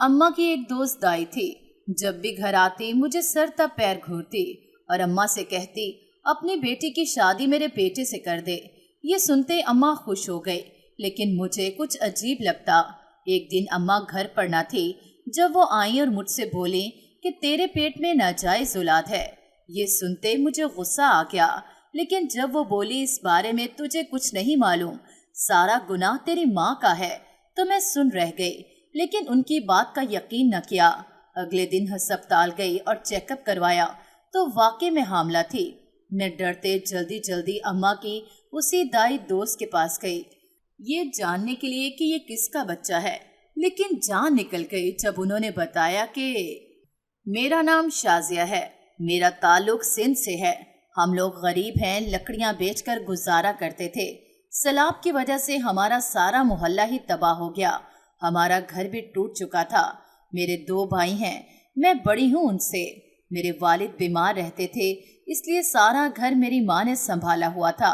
अम्मा की एक दोस्त दाई थी। जब भी घर आती मुझे सर तब पैर घूरती और अम्मा से कहती अपनी बेटी की शादी मेरे बेटे से कर दे। ये सुनते अम्मा खुश हो गई, लेकिन मुझे कुछ अजीब लगता। एक दिन अम्मा घर पर न थी। जब वो आई और मुझसे बोली कि तेरे पेट में नाजायज औलाद है। ये सुनते मुझे गुस्सा आ गया, लेकिन जब वो बोली इस बारे में तुझे कुछ नहीं मालूम, सारा गुनाह तेरी माँ का है, तो मैं सुन रह गई, लेकिन उनकी बात का यकीन न किया। अगले दिन अस्पताल गई और चेकअप करवाया तो वाकई में हामला थी। मैं डरते जल्दी जल्दी अम्मा की उसी दाई दोस्त के पास गई, ये जानने के लिए कि ये किसका बच्चा है। लेकिन जान निकल गई जब उन्होंने बताया कि मेरा नाम शाजिया है, मेरा ताल्लुक सिंध से है। हम लोग गरीब हैं, लकड़ियां बेचकर गुजारा करते थे। सैलाब की वजह से हमारा सारा मोहल्ला ही तबाह हो गया। हमारा घर भी टूट चुका था। मेरे 2 भाई हैं, मैं बड़ी हूँ उनसे। मेरे वालिद बीमार रहते थे, इसलिए सारा घर मेरी माँ ने संभाला हुआ था।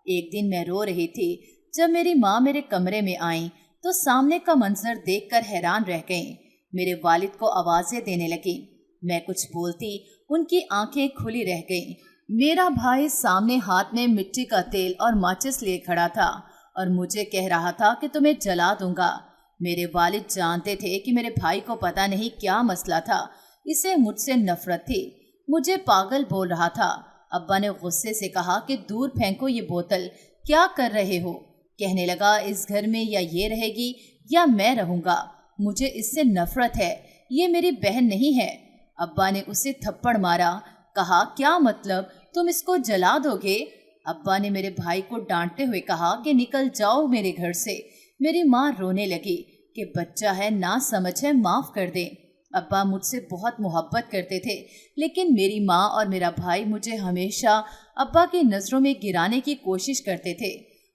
एक दिन मैं रो रही थी। जब मेरी माँ मेरे कमरे में आई तो सामने का मंजर देखकर हैरान रह गईं। मेरे वालिद को आवाजें देने लगी। मैं कुछ बोलती, उनकी आंखें खुली रह गईं। मेरा भाई सामने हाथ में मिट्टी का तेल और माचिस लिए खड़ा था और मुझे कह रहा था कि तुम्हें जला दूंगा। मेरे वालिद जानते थे कि मेरे भाई को पता नहीं क्या मसला था, इसे मुझसे नफरत थी, मुझे पागल बोल रहा था। अब्बा ने गुस्से से कहा कि दूर फेंको ये बोतल, क्या कर रहे हो। कहने लगा इस घर में या ये रहेगी या मैं रहूंगा, मुझे इससे नफरत है, ये मेरी बहन नहीं है। अब्बा ने उसे थप्पड़ मारा, कहा क्या मतलब, तुम इसको जला दोगे। अब्बा ने मेरे भाई को डांटते हुए कहा कि निकल जाओ मेरे घर से। मेरी माँ रोने लगी कि बच्चा है, ना समझ है, माफ कर दे। अब्बा मुझसे बहुत मोहब्बत करते थे, लेकिन मेरी माँ और मेरा भाई मुझे हमेशा अब्बा की नज़रों में गिराने की कोशिश करते थे।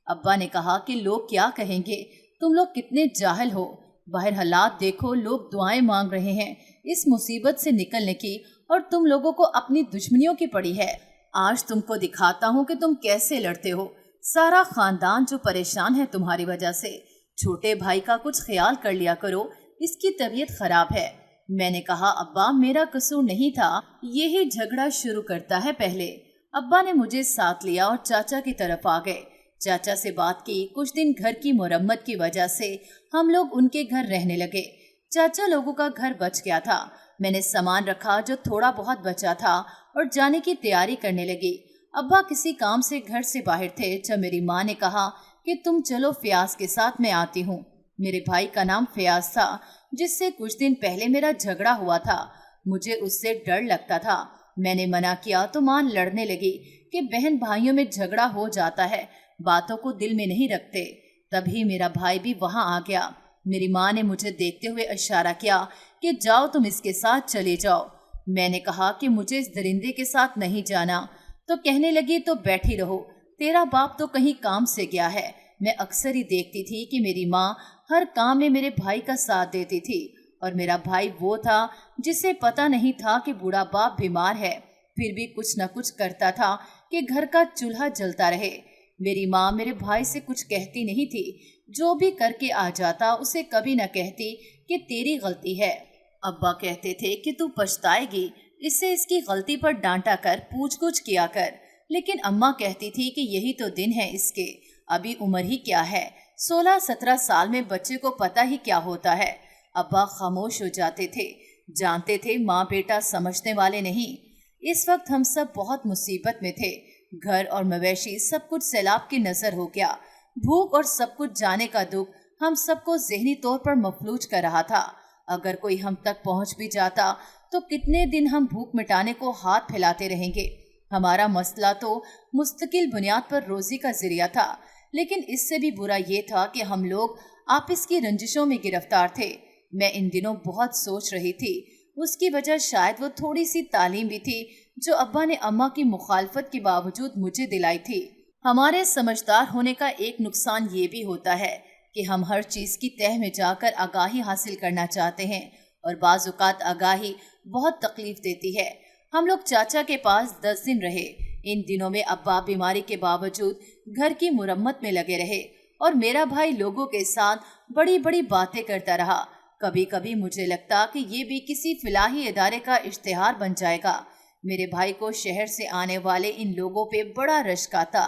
अब्बा ने कहा कि लोग क्या कहेंगे, तुम लोग कितने जाहिल हो, बाहर हालात देखो, लोग दुआएं मांग रहे हैं इस मुसीबत से निकलने की, और तुम लोगों को अपनी दुश्मनियों की पड़ी है। आज तुमको दिखाता हूँ कि तुम कैसे लड़ते हो। सारा खानदान जो परेशान है तुम्हारी वजह से। छोटे भाई का कुछ ख्याल कर लिया करो, इसकी तबीयत खराब है। मैंने कहा अब्बा मेरा कसूर नहीं था, यही झगड़ा शुरू करता है पहले। अब्बा ने मुझे साथ लिया और चाचा की तरफ आ गए। चाचा से बात की। कुछ दिन घर की मुरम्मत की वजह से हम लोग उनके घर रहने लगे। चाचा लोगों का घर बच गया था। मैंने सामान रखा जो थोड़ा बहुत बचा था और जाने की तैयारी करने लगी। अब्बा किसी काम से घर से बाहर थे जब मेरी माँ ने कहा कि तुम चलो फयाज के साथ, मैं आती हूँ। मेरे भाई का नाम फयाज था, जिससे कुछ दिन पहले मेरा झगड़ा हुआ था। मुझे उससे डर लगता था। मैंने मना किया तो माँ लड़ने लगी कि बहन भाइयों में झगड़ा हो जाता है, बातों को दिल में नहीं रखते। तभी मेरा भाई भी वहां आ गया। मेरी माँ ने मुझे देखते हुए इशारा किया कि जाओ तुम इसके साथ चले जाओ। मैंने कहा कि मुझे इस दरिंदे के साथ नहीं जाना। तो कहने लगी तो बैठी रहो, तेरा बाप तो कहीं काम से गया है। मैं अक्सर ही देखती थी कि मेरी माँ हर काम में मेरे भाई का साथ देती थी, और मेरा भाई वो था जिसे पता नहीं था कि बूढ़ा बाप बीमार है, फिर भी कुछ न कुछ करता था कि घर का चूल्हा जलता रहे। मेरी माँ मेरे भाई से कुछ कहती नहीं थी, जो भी करके आ जाता उसे कभी न कहती कि तेरी गलती है। अब्बा कहते थे कि तू पछताएगी, इससे इसकी गलती पर डांटा कर, पूछ कुछ किया कर। लेकिन अम्मा कहती थी कि यही तो दिन है इसके, अभी उम्र ही क्या है, 16-17 साल में बच्चे को पता ही क्या होता है। अब्बा खामोश हो जाते थे, जानते थे माँ बेटा समझने वाले नहीं। इस वक्त हम सब बहुत मुसीबत में थे। घर और मवेशी सब कुछ सैलाब की नजर हो गया। भूख और सब कुछ जाने का दुख हम सबको ज़हनी तौर पर मफलूज कर रहा था। अगर कोई हम तक पहुंच भी जाता तो कितने दिन हम भूख मिटाने को हाथ फैलाते रहेंगे। हमारा मसला तो मुस्तकिल बुनियाद पर रोजी का जरिया था, लेकिन इससे भी बुरा ये था कि हम लोग आपस की रंजिशों में गिरफ्तार थे। मैं इन दिनों बहुत सोच रही थी। उसकी वजह शायद वो थोड़ी सी तालीम भी थी जो अब्बा ने अम्मा की मुखालफत के बावजूद मुझे दिलाई थी। हमारे समझदार होने का एक नुकसान ये भी होता है कि हम हर चीज़ की तह में जाकर आगाही हासिल करना चाहते हैं, और बाज़ औक़ात आगाही बहुत तकलीफ देती है। हम लोग चाचा के पास 10 दिन रहे। इन दिनों में अब्बा बीमारी के बावजूद घर की मुरम्मत में लगे रहे और मेरा भाई लोगों के साथ बड़ी बड़ी बातें करता रहा। कभी कभी मुझे लगता कि ये भी किसी फलाही इदारे का इश्तिहार बन जाएगा। मेरे भाई को शहर से आने वाले इन लोगों पे बड़ा रश्क आता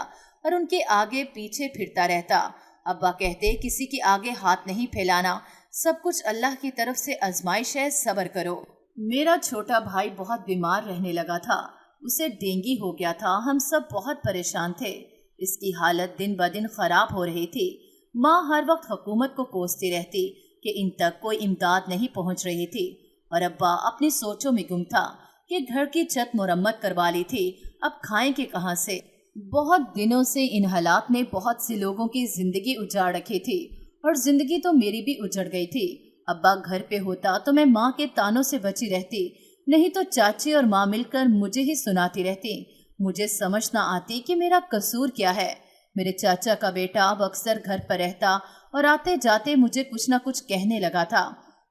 और उनके आगे पीछे फिरता रहता। अब्बा कहते किसी के आगे हाथ नहीं फैलाना, सब कुछ अल्लाह की तरफ से आजमाइश है, सब्र करो। मेरा छोटा भाई बहुत बीमार रहने लगा था, उसे डेंगू हो गया था। हम सब बहुत परेशान थे। इसकी हालत दिन ब दिन खराब हो रही थी। माँ हर वक्त हुकूमत को कोसती रहती कि इन तक कोई इमदाद नहीं पहुंच रही थी, और अब्बा अपनी सोचों में गुम था कि घर की छत मुरम्मत करवा ली थी, अब खाएंगे कहाँ से। बहुत दिनों से इन हालात ने बहुत से लोगों की जिंदगी उजाड़ रखी थी, और जिंदगी तो मेरी भी उजड़ गई थी। अब्बा घर पे होता तो मैं माँ के तानों से बची रहती, नहीं तो चाची और माँ मिलकर मुझे ही सुनाती रहती। मुझे समझ ना आती कि मेरा कसूर क्या है। मेरे चाचा का बेटा अब अक्सर घर पर रहता और आते जाते मुझे कुछ ना कुछ कहने लगा था।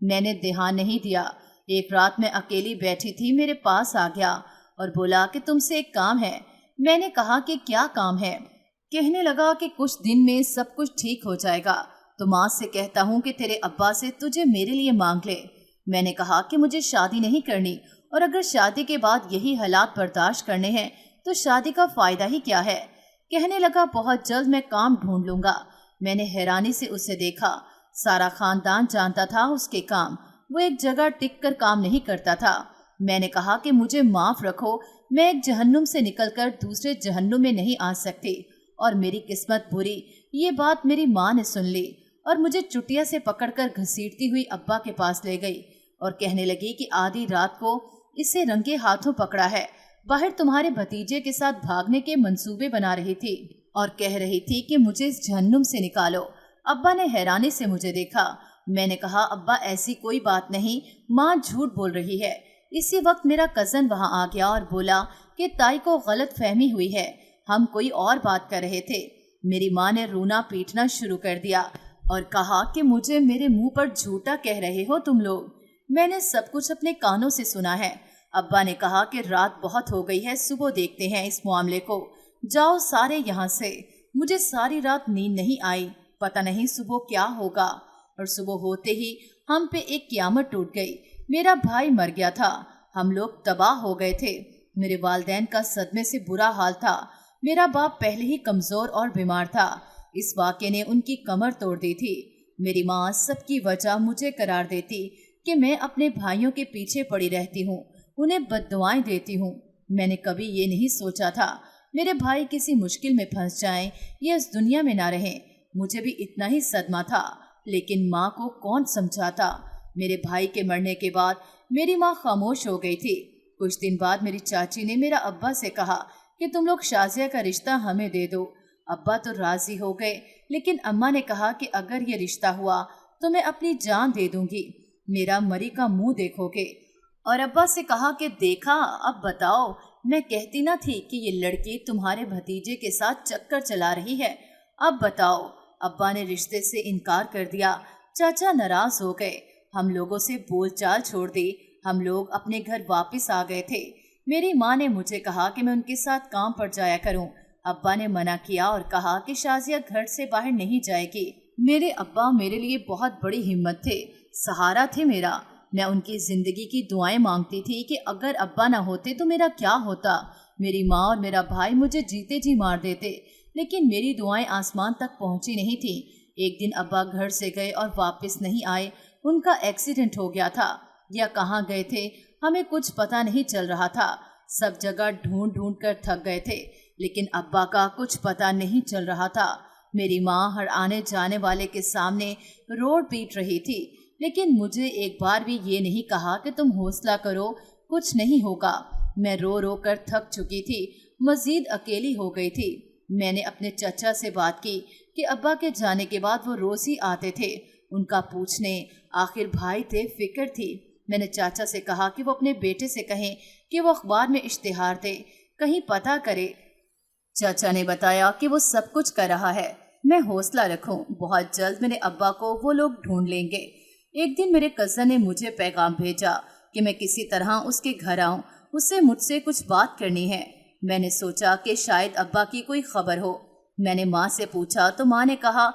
मैंने ध्यान नहीं दिया। एक रात मैं अकेली बैठी थी, मेरे पास आ गया और बोला कि तुमसे एक काम है। मैंने कहा कि क्या काम है। कहने लगा कि कुछ दिन में सब कुछ ठीक हो जाएगा, तो माँ से कहता हूँ कि तेरे अब्बा से तुझे मेरे लिए मांग ले। मैंने कहा कि मुझे शादी नहीं करनी, और अगर शादी के बाद यही हालात बर्दाश्त करने हैं तो शादी का फायदा ही क्या है। कहने लगा बहुत जल्द मैं काम ढूंढ लूंगा। मैंने हैरानी से उसे देखा। सारा खानदान जानता था उसके काम, वो एक जगह टिक कर काम नहीं करता था। मैंने कहा कि मुझे माफ रखो, मैं एक जहन्नुम से निकलकर दूसरे जहन्नुम में नहीं आ सकती, और मेरी किस्मत बुरी। ये बात मेरी माँ ने सुन ली और मुझे चुटिया से पकड़कर घसीटती हुई अब्बा के पास ले गई और कहने लगी कि आधी रात को इसे रंगे हाथों पकड़ा है, बाहर तुम्हारे भतीजे के साथ भागने के मंसूबे बना रही थी और कह रही थी कि मुझे इस जहन्नुम से निकालो। अब्बा ने हैरानी से मुझे देखा। मैंने कहा अब्बा ऐसी कोई बात नहीं, माँ झूठ बोल रही है। इसी वक्त मेरा कजन वहाँ आ गया और बोला कि ताई को गलत फहमी हुई है, हम कोई और बात कर रहे थे। मेरी माँ ने रोना पीटना शुरू कर दिया और कहा कि मुझे मेरे मुंह पर झूठा कह रहे हो तुम लोग। मैंने सब कुछ अपने कानों से सुना है। अब्बा ने कहा कि रात बहुत हो गई है, सुबह देखते हैं इस मामले को, जाओ सारे यहाँ से। मुझे सारी रात नींद नहीं आई, पता नहीं सुबह क्या होगा। और सुबह होते ही हम पे एक क़यामत टूट गई। मेरा भाई मर गया था, हम लोग तबाह हो गए थे। मेरे वालिदैन का सदमे से बुरा हाल था। मेरा बाप पहले ही कमजोर और बीमार था, इस वाक़े ने उनकी कमर तोड़ दी थी। मेरी माँ सबकी वजह मुझे करार देती कि मैं अपने भाइयों के पीछे पड़ी रहती हूँ, उन्हें बद्दुआएं देती हूँ। मैंने कभी ये नहीं सोचा था मेरे भाई किसी मुश्किल में फंस जाएं या इस दुनिया में ना रहें। मुझे भी इतना ही सदमा था, लेकिन माँ को कौन समझाता। मेरे भाई के मरने के बाद मेरी माँ खामोश हो गई थी। कुछ दिन बाद मेरी चाची ने मेरा अब्बा से कहा कि तुम लोग शाजिया का रिश्ता हमें दे दो। अब्बा तो राजी हो गए, लेकिन अम्मा ने कहा कि अगर ये रिश्ता हुआ तो मैं अपनी जान दे दूंगी, मेरा मरी का मुंह देखोगे। और अब्बा से कहा कि देखा, अब बताओ, मैं कहती ना थी कि ये लड़की तुम्हारे भतीजे के साथ चक्कर चला रही है, अब बताओ। अब्बा ने रिश्ते से इनकार कर दिया। चाचा नाराज हो गए, हम लोगों से बोलचाल छोड़ दी। हम लोग अपने घर वापस आ गए थे। मेरी माँ ने मुझे कहा कि मैं उनके साथ काम पर जाया करूं। अब्बा ने मना किया और कहा कि शाजिया घर से बाहर नहीं जाएगी। मेरे अब्बा मेरे लिए बहुत बड़ी हिम्मत थे, सहारा थे मेरा। मैं उनकी जिंदगी की दुआएं मांगती थी कि अगर अब्बा ना होते तो मेरा क्या होता। मेरी माँ और मेरा भाई मुझे जीते जी मार देते, लेकिन मेरी दुआएं आसमान तक पहुंची नहीं थी। एक दिन अब्बा घर से गए और वापस नहीं आए। उनका एक्सीडेंट हो गया था, या कहाँ गए थे हमें कुछ पता नहीं चल रहा था। सब जगह ढूंढ ढूंढ कर थक गए थे, लेकिन अब्बा का कुछ पता नहीं चल रहा था। मेरी माँ हर आने जाने वाले के सामने रोड पीट रही थी, लेकिन मुझे एक बार भी ये नहीं कहा कि तुम हौसला करो, कुछ नहीं होगा। मैं रो रो कर थक चुकी थी, मजीद अकेली हो गई थी। मैंने अपने चचा से बात की कि अब्बा के जाने के बाद वो रोज ही आते थे उनका पूछने। आखिर भाई थे, फिक्र थी। मैंने चाचा से कहा कि वो अपने बेटे से कहें कि वो अखबार में इश्तिहार दे, कहीं पता करे। चाचा ने बताया कि वो सब कुछ कर रहा है, मैं हौसला रखूं, बहुत जल्द मेरे अब्बा को वो लोग ढूंढ लेंगे। एक दिन मेरे कज़न ने मुझे पैगाम भेजा कि मैं किसी तरह उसके घर आऊं, उससे मुझसे कुछ बात करनी है। मैंने सोचा कि शायद अब्बा की कोई खबर हो। मैंने माँ से पूछा तो माँ ने कहा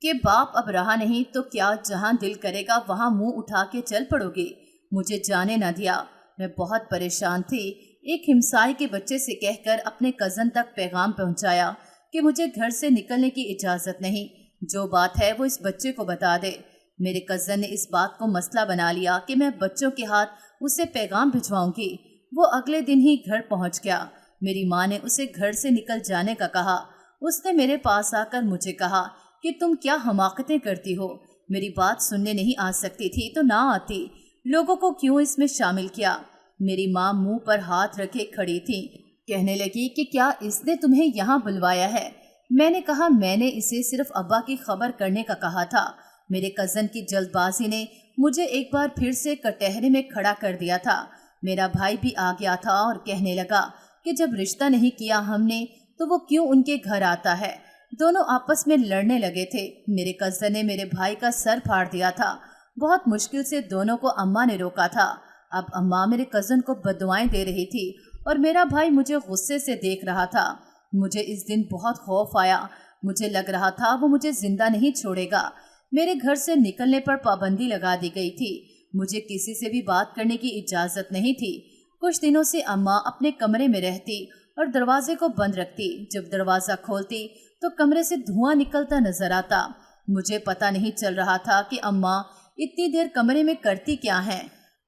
کہ باپ अब रहा नहीं तो क्या जहां दिल करेगा वहां मुंह उठा के चल पड़ोगे। मुझे जाने न दिया। मैं बहुत परेशान थी। एक हिमसाई के बच्चे से कहकर अपने कज़न तक पैगाम पहुंचाया कि मुझे घर से निकलने की इजाज़त नहीं, जो बात है वो इस बच्चे को बता दे। मेरे कज़न ने इस बात को मसला बना लिया कि मैं बच्चों के हाथ उसे पैगाम भिजवाऊंगी। वो अगले दिन ही घर पहुंच गया। मेरी माँ ने उसे घर से निकल जाने का कहा। उसने मेरे पास आकर मुझे कहा कि तुम क्या हमाकतें करती हो, मेरी बात सुनने नहीं आ सकती थी तो ना आती, लोगों को क्यों इसमें शामिल किया। मेरी माँ मुंह पर हाथ रखे खड़ी थी। कहने लगी कि क्या इसने तुम्हें यहाँ बुलवाया है। मैंने कहा मैंने इसे सिर्फ अब्बा की खबर करने का कहा था। मेरे कज़न की जल्दबाजी ने मुझे एक बार फिर से कटहरे में खड़ा कर दिया था। मेरा भाई भी आ गया था और कहने लगा कि जब रिश्ता नहीं किया हमने तो वो क्यों उनके घर आता है। दोनों आपस में लड़ने लगे थे। मेरे कज़न ने मेरे भाई का सर फाड़ दिया था। बहुत मुश्किल से दोनों को अम्मा ने रोका था। अब अम्मा मेरे कज़न को बददुआएं दे रही थी और मेरा भाई मुझे गुस्से से देख रहा था। मुझे इस दिन बहुत खौफ आया। मुझे लग रहा था वो मुझे जिंदा नहीं छोड़ेगा। मेरे घर से निकलने पर पाबंदी लगा दी गई थी। मुझे किसी से भी बात करने की इजाज़त नहीं थी। कुछ दिनों से अम्मा अपने कमरे में रहती और दरवाजे को बंद रखती। जब दरवाज़ा खोलती तो कमरे से धुआं निकलता नजर आता। मुझे पता नहीं चल रहा था कि अम्मा इतनी देर कमरे में करती क्या हैं।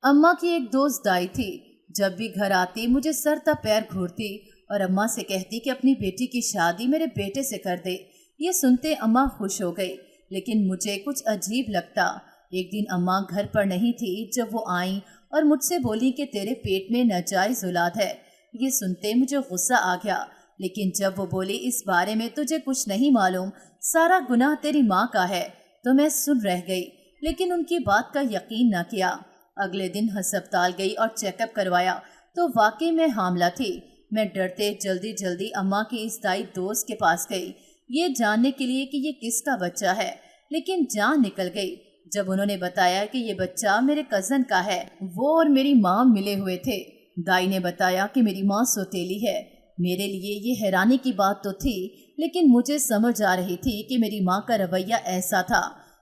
अम्मा की एक दोस्त दाई थी। जब भी घर आती मुझे सर तक पैर घूरती और अम्मा से कहती कि अपनी बेटी की शादी मेरे बेटे से कर दे। ये सुनते अम्मा खुश हो गई, लेकिन मुझे कुछ अजीब लगता। एक दिन अम्मा घर पर नहीं थी। जब वो आई और मुझसे बोली कि तेरे पेट में नाजायज औलाद है। ये सुनते मुझे गुस्सा आ गया, लेकिन जब वो बोली इस बारे में तुझे कुछ नहीं मालूम, सारा गुनाह तेरी माँ का है, तो मैं सुन रह गई, लेकिन उनकी बात का यकीन न किया। अगले दिन अस्पताल गई और चेकअप करवाया तो वाकई में हामला थी। मैं डरते जल्दी जल्दी अम्मा की इस दाई दोस्त के पास गई, ये जानने के लिए कि ये किसका बच्चा है, लेकिन जान निकल गई जब उन्होंने बताया कि ये बच्चा मेरे कज़न का है। वो और मेरी माँ मिले हुए थे। दाई ने बताया कि मेरी माँ सौतेली है। मेरे लिए ये हैरानी की बात तो थी, लेकिन मुझे समझ आ रही थी कि मेरी माँ का रवैया ऐसा था।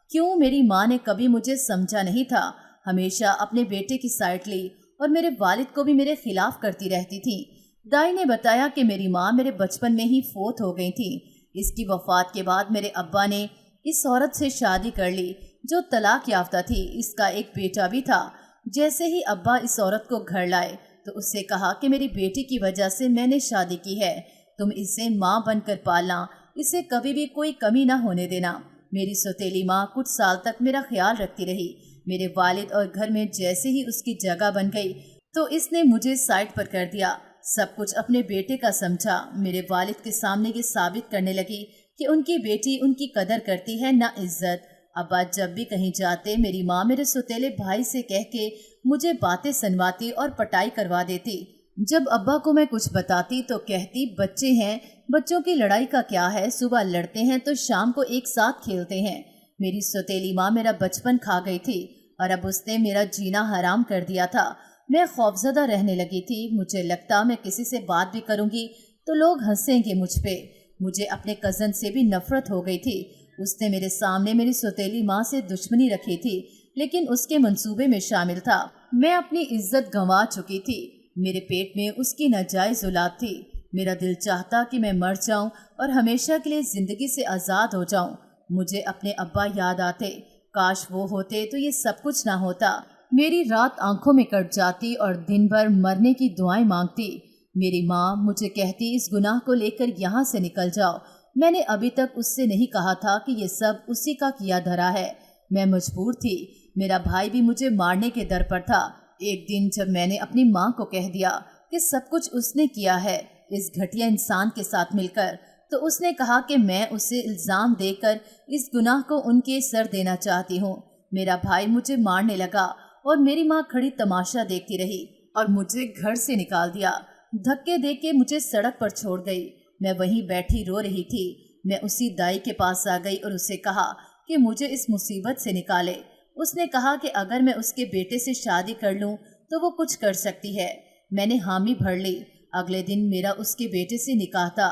क्यों मेरी माँ ने कभी मुझे समझा नहीं था, हमेशा अपने बेटे की साइड ली और मेरे वालिद को भी मेरे खिलाफ करती रहती थी। दाई ने बताया कि मेरी माँ मेरे बचपन में ही फोत हो गई थी। इसकी वफात के बाद मेरे अब्बा ने इस औरत से शादी कर ली जो तलाक याफ्ता थी। इसका एक बेटा भी था। जैसे ही अब्बा इस औरत को घर लाए तो उससे कहा कि मेरी बेटी की वजह से मैंने शादी की है, तुम इसे माँ बनकर पालना, इसे कभी भी कोई कमी ना होने देना। मेरी सौतेली माँ कुछ साल तक मेरा ख्याल रखती रही। मेरे वालिद और घर में जैसे ही उसकी जगह बन गई तो इसने मुझे साइड पर कर दिया। सब कुछ अपने बेटे का समझा। मेरे वालिद के सामने ये साबित करने लगी कि उनकी बेटी उनकी कदर करती है ना इज्जत। अब्बा जब भी कहीं जाते मेरी माँ मेरे सौतेले भाई से कह के मुझे बातें सुनवाती और पटाई करवा देती। जब अब्बा को मैं कुछ बताती तो कहती बच्चे हैं, बच्चों की लड़ाई का क्या है, सुबह लड़ते हैं तो शाम को एक साथ खेलते हैं। मेरी सौतेली माँ मेरा बचपन खा गई थी और अब उसने मेरा जीना हराम कर दिया था। मैं खौफजदा रहने लगी थी। मुझे लगता मैं किसी से बात भी करूंगी तो लोग हंसेंगे मुझ पे। मुझे अपने कज़न से भी नफरत हो गई थी। उसने मेरे सामने मेरी सौतेली माँ से दुश्मनी रखी थी, लेकिन उसके मंसूबे में शामिल था। मैं अपनी इज्जत गंवा चुकी थी। मेरे पेट में उसकी नाजायज औलाद थी। मेरा दिल चाहता कि मैं मर जाऊं और हमेशा के लिए जिंदगी से आज़ाद हो जाऊं। मुझे अपने अब्बा याद आते। काश वो होते तो ये सब कुछ ना होता। मेरी रात आंखों में कट जाती और दिन भर मरने की दुआएं मांगती। मेरी माँ मुझे कहती इस गुनाह को लेकर यहाँ से निकल जाओ। मैंने अभी तक उससे नहीं कहा था कि ये सब उसी का किया धरा है। मैं मजबूर थी। मेरा भाई भी मुझे मारने के दर पर था। एक दिन जब मैंने अपनी माँ को कह दिया कि सब कुछ उसने किया है इस घटिया इंसान के साथ मिलकर, तो उसने कहा कि मैं उसे इल्ज़ाम देकर इस गुनाह को उनके सर देना चाहती हूँ। मेरा भाई मुझे मारने लगा और मेरी माँ खड़ी तमाशा देखती रही और मुझे घर से निकाल दिया। धक्के दे के मुझे सड़क पर छोड़ गई। मैं वहीं बैठी रो रही थी। मैं उसी दाई के पास आ गई और उसे कहा कि मुझे इस मुसीबत से निकाले। उसने कहा कि अगर मैं उसके बेटे से शादी कर लूं तो वो कुछ कर सकती है। मैंने हामी भर ली। अगले दिन मेरा उसके बेटे से निकाह था।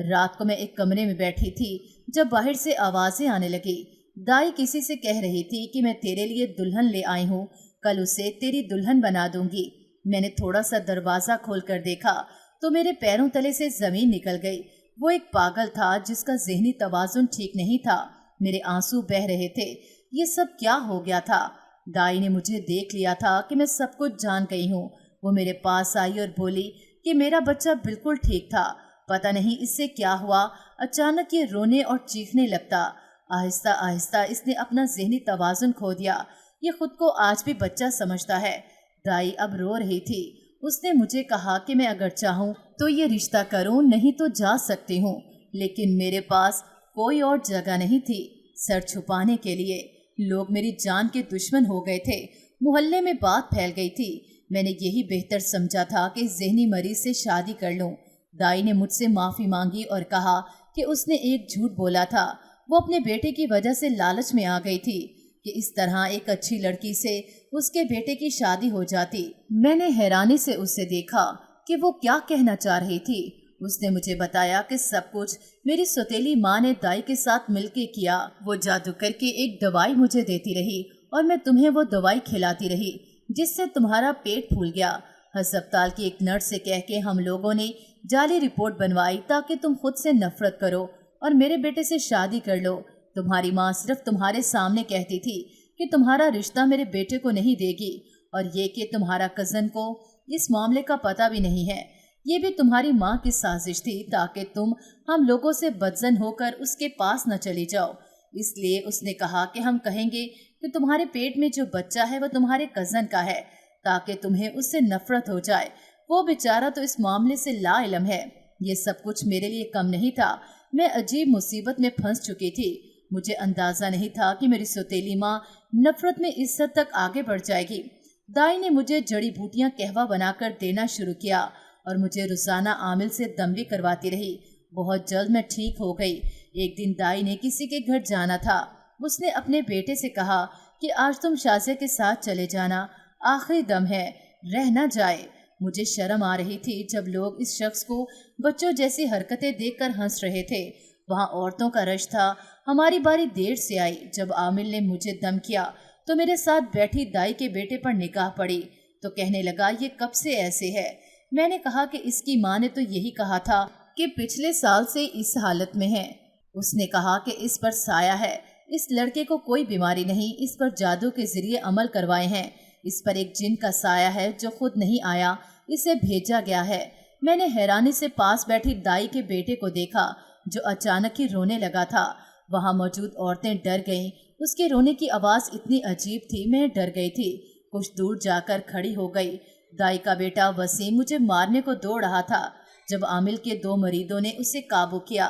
رات کو میں ایک کمرے میں بیٹھی تھی جب باہر سے آوازیں آنے لگی۔ دائی کسی سے کہہ رہی تھی کہ میں تیرے لیے دلہن لے آئی ہوں، کل اسے تیری دلہن بنا دوں گی۔ میں نے تھوڑا سا دروازہ کھول کر دیکھا تو میرے پیروں تلے سے زمین نکل گئی۔ وہ ایک پاگل تھا جس کا ذہنی توازن ٹھیک نہیں تھا۔ میرے آنسو بہہ رہے تھے۔ یہ سب کیا ہو گیا تھا؟ دائی نے مجھے دیکھ لیا تھا کہ میں سب کچھ جان گئی ہوں۔ وہ میرے پاس آئی اور بولی کہ میرا بچہ بالکل ٹھیک تھا، پتہ نہیں اس سے کیا ہوا، اچانک یہ رونے اور چیخنے لگتا۔ آہستہ آہستہ اس نے اپنا ذہنی توازن کھو دیا۔ یہ خود کو آج بھی بچہ سمجھتا ہے۔ دائی اب رو رہی تھی۔ اس نے مجھے کہا کہ میں اگر چاہوں تو یہ رشتہ کروں، نہیں تو جا سکتی ہوں، لیکن میرے پاس کوئی اور جگہ نہیں تھی سر چھپانے کے لیے۔ لوگ میری جان کے دشمن ہو گئے تھے۔ محلے میں بات پھیل گئی تھی۔ میں نے یہی بہتر سمجھا تھا کہ ذہنی مریض سے شادی کر لوں۔ دائی نے مجھ سے معافی مانگی اور کہا کہ اس نے ایک جھوٹ بولا تھا۔ وہ اپنے بیٹے کی وجہ سے لالچ میں آ گئی تھی کہ اس طرح ایک اچھی لڑکی سے اس کے بیٹے کی شادی ہو جاتی۔ میں نے حیرانی سے اسے دیکھا کہ وہ کیا کہنا چاہ رہی تھی۔ اس نے مجھے بتایا کہ سب کچھ میری سوتیلی ماں نے دائی کے ساتھ مل کے کیا۔ وہ جادو کر کے ایک دوائی مجھے دیتی رہی اور میں تمہیں وہ دوائی کھلاتی رہی جس سے تمہارا پیٹ پھول گیا۔ ہسپتال کی ایک نرس سے کہہ کے ہم لوگوں نے جعلی رپورٹ بنوائی تاکہ تم خود سے نفرت کرو اور میرے بیٹے سے شادی کر لو۔ تمہاری ماں صرف تمہارے سامنے کہتی تھی کہ تمہارا رشتہ میرے بیٹے کو نہیں دے گی، اور یہ کہ تمہارا کزن کو اس معاملے کا پتہ بھی نہیں ہے۔ یہ بھی تمہاری ماں کی سازش تھی تاکہ تم ہم لوگوں سے بدزن ہو کر اس کے پاس نہ چلی جاؤ۔ اس لیے اس نے کہا کہ ہم کہیں گے کہ تمہارے پیٹ میں جو بچہ ہے وہ تمہارے کزن کا ہے تاکہ تمہیں اس سے نفرت ہو جائے۔ وہ بیچارہ تو اس معاملے سے لا علم ہے۔ یہ سب کچھ میرے لیے کم نہیں تھا۔ میں عجیب مصیبت میں پھنس چکی تھی۔ مجھے اندازہ نہیں تھا کہ میری سوتیلی ماں نفرت میں اس حد تک آگے بڑھ جائے گی۔ دائی نے مجھے جڑی بوٹیاں قہوہ بنا کر دینا شروع کیا اور مجھے روزانہ عامل سے دم بھی کرواتی رہی۔ بہت جلد میں ٹھیک ہو گئی۔ ایک دن دائی نے کسی کے گھر جانا تھا۔ اس نے اپنے بیٹے سے کہا کہ آج تم شازیہ کے ساتھ چلے جانا، آخری دم ہے، رہ نہ جائے۔ مجھے شرم آ رہی تھی جب لوگ اس شخص کو بچوں جیسی حرکتیں دیکھ کر ہنس رہے تھے۔ وہاں عورتوں کا رش تھا۔ ہماری باری دیر سے آئی۔ جب عامل نے مجھے دم کیا تو میرے ساتھ بیٹھی دائی کے بیٹے پر نگاہ پڑی تو کہنے لگا یہ کب سے ایسے ہے؟ میں نے کہا کہ اس کی ماں نے تو یہی کہا تھا کہ پچھلے سال سے اس حالت میں ہے۔ اس نے کہا کہ اس پر سایہ ہے، اس لڑکے کو کوئی بیماری نہیں، اس پر جادو کے ذریعے عمل کروائے ہیں، اس پر ایک جن کا سایہ ہے جو خود نہیں آیا، اسے بھیجا گیا ہے۔ میں نے حیرانی سے پاس بیٹھی دائی کے بیٹے کو دیکھا جو اچانک ہی رونے لگا تھا۔ وہاں موجود عورتیں ڈر گئیں۔ اس کے رونے کی آواز اتنی عجیب تھی، میں ڈر گئی تھی۔ کچھ دور جا کر کھڑی ہو گئی۔ دائی کا بیٹا وسیم مجھے مارنے کو دوڑ رہا تھا جب عامل کے 2 مریدوں نے اسے قابو کیا۔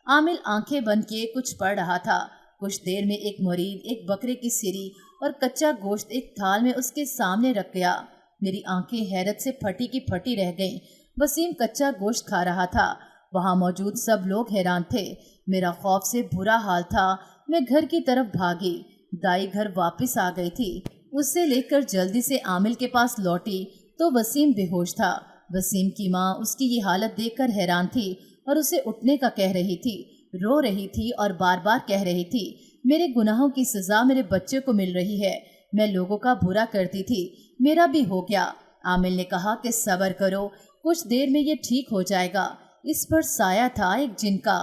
عامل آنکھیں بند کیے کچھ پڑھ رہا تھا۔ کچھ دیر میں ایک مرید ایک بکرے کی سری اور کچا گوشت ایک تھال میں اس کے سامنے رکھ گیا۔ میری آنکھیں حیرت سے پھٹی کی پھٹی رہ گئیں۔ وسیم کچا گوشت کھا رہا تھا۔ وہاں موجود سب لوگ حیران تھے۔ میرا خوف سے برا حال تھا۔ میں گھر کی طرف بھاگی۔ دائی گھر واپس آ گئی تھی۔ اسے لے کر جلدی سے عامل کے پاس لوٹی تو وسیم بے ہوش تھا۔ وسیم کی ماں اس کی یہ حالت دیکھ کر حیران تھی اور اسے اٹھنے کا کہہ رہی تھی، رو رہی تھی اور بار بار کہہ رہی تھی میرے گناہوں کی سزا میرے بچے کو مل رہی ہے۔ میں لوگوں کا برا کرتی تھی، میرا بھی ہو گیا۔ عامل نے کہا کہ صبر کرو، کچھ دیر میں یہ ٹھیک ہو جائے گا۔ اس پر سایہ تھا ایک جن کا۔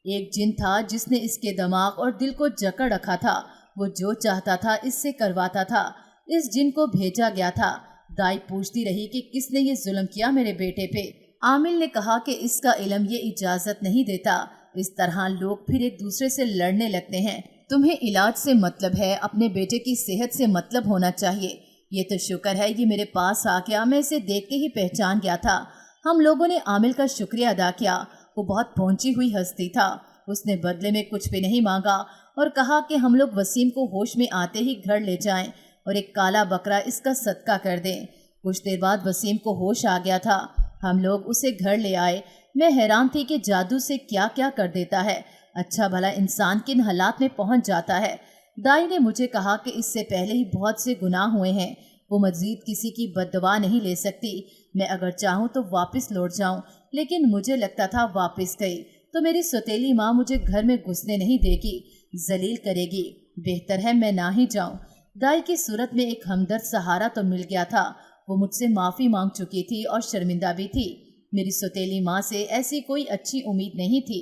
ایک جن تھا جس نے اس کے دماغ اور دل کو جکڑ رکھا تھا۔ وہ جو چاہتا تھا اس سے کرواتا تھا۔ اس جن کو بھیجا گیا تھا۔ دائی پوچھتی رہی کہ کس نے یہ ظلم کیا میرے بیٹے پہ۔ عامل نے کہا کہ اس کا علم یہ اجازت نہیں دیتا، اس طرح لوگ پھر ایک دوسرے سے لڑنے لگتے ہیں۔ تمہیں علاج سے مطلب ہے، اپنے بیٹے کی صحت سے مطلب ہونا چاہیے۔ یہ تو شکر ہے یہ میرے پاس آ گیا، میں اسے دیکھ کے ہی پہچان گیا تھا۔ ہم لوگوں نے عامل کا شکریہ ادا کیا۔ وہ بہت پہنچی ہوئی ہستی تھا۔ اس نے بدلے میں کچھ بھی نہیں مانگا اور کہا کہ ہم لوگ وسیم کو ہوش میں آتے ہی گھر لے جائیں اور ایک کالا بکرا اس کا صدقہ کر دیں۔ کچھ دیر بعد وسیم کو ہوش آ گیا تھا۔ ہم لوگ اسے گھر لے آئے۔ میں حیران تھی کہ جادو سے کیا کیا کر دیتا ہے، اچھا بھلا انسان کن حالات میں پہنچ جاتا ہے۔ دائی نے مجھے کہا کہ اس سے پہلے ہی بہت سے گناہ ہوئے ہیں، وہ مزید کسی کی بد دعا نہیں لے سکتی۔ میں اگر چاہوں تو واپس لوٹ جاؤں، لیکن مجھے لگتا تھا واپس گئی तो मेरी सौतेली माँ मुझे घर में घुसने नहीं देगी, जलील करेगी। बेहतर है मैं ना ही जाऊं। दाई की सूरत में एक हमदर्द सहारा तो मिल गया था। वो मुझसे माफ़ी मांग चुकी थी और शर्मिंदा भी थी। मेरी सौतेली माँ से ऐसी कोई अच्छी उम्मीद नहीं थी।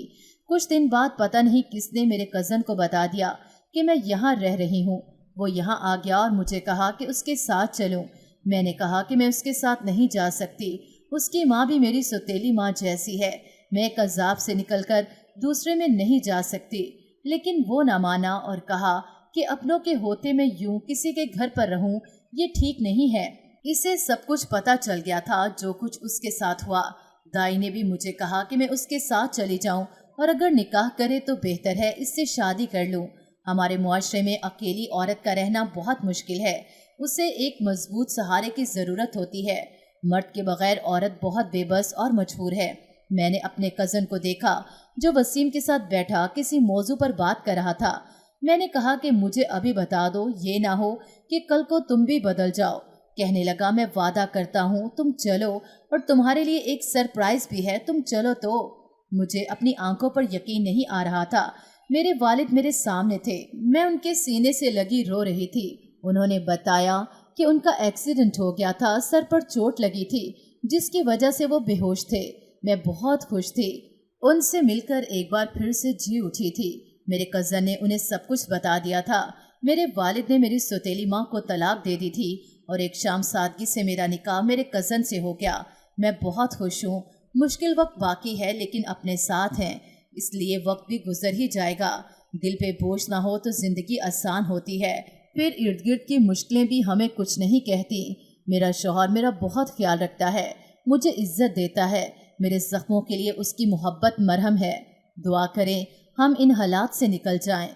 कुछ दिन बाद पता नहीं किसने मेरे कज़न को बता दिया कि मैं यहाँ रह रही हूँ। वो यहाँ आ गया और मुझे कहा कि उसके साथ चलूँ। मैंने कहा कि मैं उसके साथ नहीं जा सकती। उसकी माँ भी मेरी सौतेली माँ जैसी है। मैं एक अजाब से निकलकर दूसरे में नहीं जा सकती। लेकिन वो ना माना और कहा कि अपनों के होते मैं यूं किसी के घर पर रहूं, ये ठीक नहीं है। इसे सब कुछ पता चल गया था, जो कुछ उसके साथ हुआ। दाई ने भी मुझे कहा कि मैं उसके साथ चली जाऊं और अगर निकाह करे तो बेहतर है इससे शादी कर लूं। हमारे मुआशरे में अकेली औरत का रहना बहुत मुश्किल है। उसे एक मजबूत सहारे की ज़रूरत होती है। मर्द के बगैर औरत बहुत बेबस और मजबूर है। मैंने अपने कज़न को देखा जो वसीम के साथ बैठा किसी मौजू पर बात कर रहा था। मैंने कहा कि मुझे अभी बता दो, ये ना हो कि कल को तुम भी बदल जाओ। कहने लगा, मैं वादा करता हूँ तुम चलो और तुम्हारे लिए एक सरप्राइज भी है, तुम चलो तो। मुझे अपनी आंखों पर यकीन नहीं आ रहा था। मेरे वालिद मेरे सामने थे। मैं उनके सीने से लगी रो रही थी। उन्होंने बताया कि उनका एक्सीडेंट हो गया था, सर पर चोट लगी थी जिसकी वजह से वो बेहोश थे। मैं बहुत खुश थी। उनसे मिलकर एक बार फिर से जी उठी थी। मेरे कज़न ने उन्हें सब कुछ बता दिया था। मेरे वालिद ने मेरी सौतेली माँ को तलाक दे दी थी और एक शाम सादगी से मेरा निकाह मेरे कज़न से हो गया। मैं बहुत खुश हूँ। मुश्किल वक्त बाकी है लेकिन अपने साथ हैं, इसलिए वक्त भी गुजर ही जाएगा। दिल पे बोझ ना हो तो जिंदगी आसान होती है। फिर इर्द गिर्द की मुश्किलें भी हमें कुछ नहीं कहती। मेरा शौहर मेरा बहुत ख्याल रखता है, मुझे इज्जत देता है। मेरे जख्मों के लिए उसकी मोहब्बत मरहम है। दुआ करें हम इन हालात से निकल जाएं।